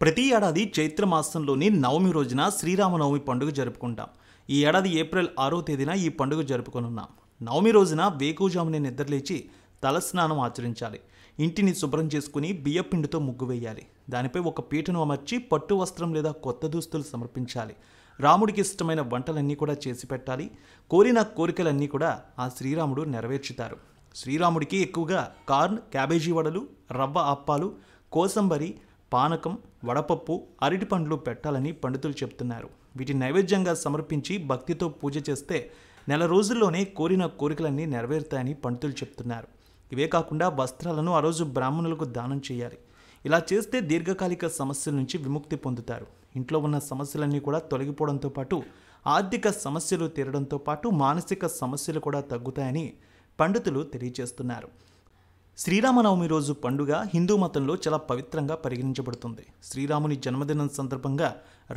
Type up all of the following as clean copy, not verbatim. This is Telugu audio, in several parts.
ప్రతి ఏడాది చైత్ర మాసంలోని నవమి రోజున శ్రీరామనవమి పండుగ జరుపుకుంటాం. ఈ ఏడాది ఏప్రిల్ 6వ తేదీన ఈ పండుగ జరుపుకొనున్నాం. నవమి రోజున వేకువజామునే నిద్రలేచి తలస్నానం ఆచరించాలి. ఇంటిని శుభ్రం చేసుకుని బియ్యపిండితో ముగ్గు వేయాలి. దానిపై ఒక పీటను అమర్చి పట్టు వస్త్రం లేదా కొత్త దుస్తులు సమర్పించాలి. రాముడికి ఇష్టమైన వంటలన్నీ కూడా చేసి పెట్టాలి. కోరిన కోరికలన్నీ కూడా ఆ శ్రీరాముడు నెరవేర్చుతారు. శ్రీరాముడికి ఎక్కువగా కార్న్, క్యాబేజీ వడలు, రవ్వ అప్పాలు, కోసంబరి, పానకం, వడపప్పు, అరటిపండ్లు పెట్టాలని పండితులు చెప్తున్నారు. వీటిని నైవేద్యంగా సమర్పించి భక్తితో పూజ చేస్తే నెల రోజుల్లోనే కోరిన కోరికలన్నీ నెరవేరుతాయని పండితులు చెప్తున్నారు. ఇవే కాకుండా వస్త్రాలను ఆ రోజు బ్రాహ్మణులకు దానం చేయాలి. ఇలా చేస్తే దీర్ఘకాలిక సమస్యల నుంచి విముక్తి పొందుతారు. ఇంట్లో ఉన్న సమస్యలన్నీ కూడా తొలగిపోవడంతో పాటు ఆర్థిక సమస్యలు తీరడంతో పాటు మానసిక సమస్యలు కూడా తగ్గుతాయని పండితులు తెలియజేస్తున్నారు. శ్రీరామనవమి రోజు పండుగ హిందూ మతంలో చాలా పవిత్రంగా పరిగణించబడుతుంది. శ్రీరాముని జన్మదినం సందర్భంగా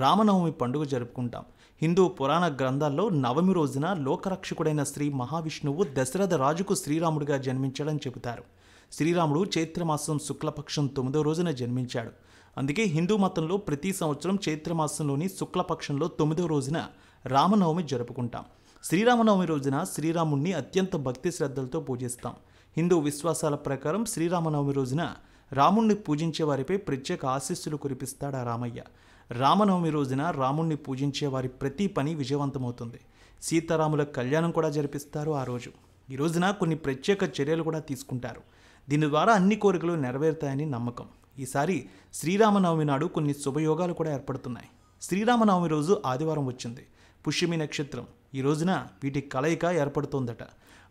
రామనవమి పండుగ జరుపుకుంటాం. హిందూ పురాణ గ్రంథాల్లో నవమి రోజున లోకరక్షకుడైన శ్రీ మహావిష్ణువు దశరథ రాజుకు శ్రీరాముడిగా జన్మించాడని చెబుతారు. శ్రీరాముడు చైత్రమాసం శుక్లపక్షం 9వ రోజున జన్మించాడు. అందుకే హిందూ మతంలో ప్రతి సంవత్సరం చైత్రమాసంలోని శుక్లపక్షంలో 9వ రోజున రామనవమి జరుపుకుంటాం. శ్రీరామనవమి రోజున శ్రీరాముడిని అత్యంత భక్తి శ్రద్ధలతో పూజిస్తాం. హిందూ విశ్వాసాల ప్రకారం శ్రీరామనవమి రోజున రాముణ్ణి పూజించే వారిపై ప్రత్యేక ఆశీస్సులు కురిపిస్తాడు ఆ రామయ్య. రామనవమి రోజున రాముణ్ణి పూజించే వారి ప్రతి పని విజయవంతమవుతుంది. సీతారాముల కళ్యాణం కూడా జరిపిస్తారు ఆ రోజు. ఈ రోజున కొన్ని ప్రత్యేక చర్యలు కూడా తీసుకుంటారు. దీని ద్వారా అన్ని కోరికలు నెరవేరుతాయని నమ్మకం. ఈసారి శ్రీరామనవమి నాడు కొన్ని శుభయోగాలు కూడా ఏర్పడుతున్నాయి. శ్రీరామనవమి రోజు ఆదివారం వచ్చింది. పుష్యమి నక్షత్రం. ఈ రోజున వీటి కలయిక ఏర్పడుతోందట.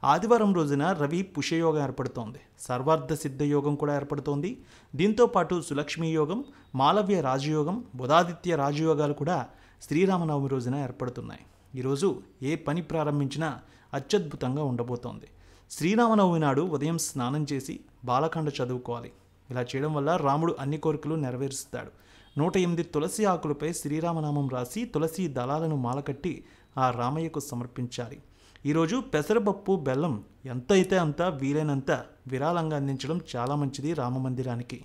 ఆదివారం రోజున రవి పుష్యయోగం ఏర్పడుతోంది. సర్వార్థ సిద్ధ యోగం కూడా ఏర్పడుతోంది. దీంతోపాటు సులక్ష్మీ యోగం, మాలవ్య రాజయోగం, బుధాదిత్య రాజయోగాలు కూడా శ్రీరామనవమి రోజున ఏర్పడుతున్నాయి. ఈరోజు ఏ పని ప్రారంభించినా అత్యద్భుతంగా ఉండబోతోంది. శ్రీరామనవమి నాడు ఉదయం స్నానం చేసి బాలకాండ చదువుకోవాలి. ఇలా చేయడం వల్ల రాముడు అన్ని కోరికలు నెరవేరుస్తాడు. 108 తులసి ఆకులపై శ్రీరామనామం రాసి తులసి దళాలను మాలకట్టి ఆ రామయ్యకు సమర్పించాలి. ఈరోజు పెసరపప్పు, బెల్లం ఎంత అయితే అంత వీలైనంత విరాళంగా అందించడం చాలా మంచిది రామ మందిరానికి.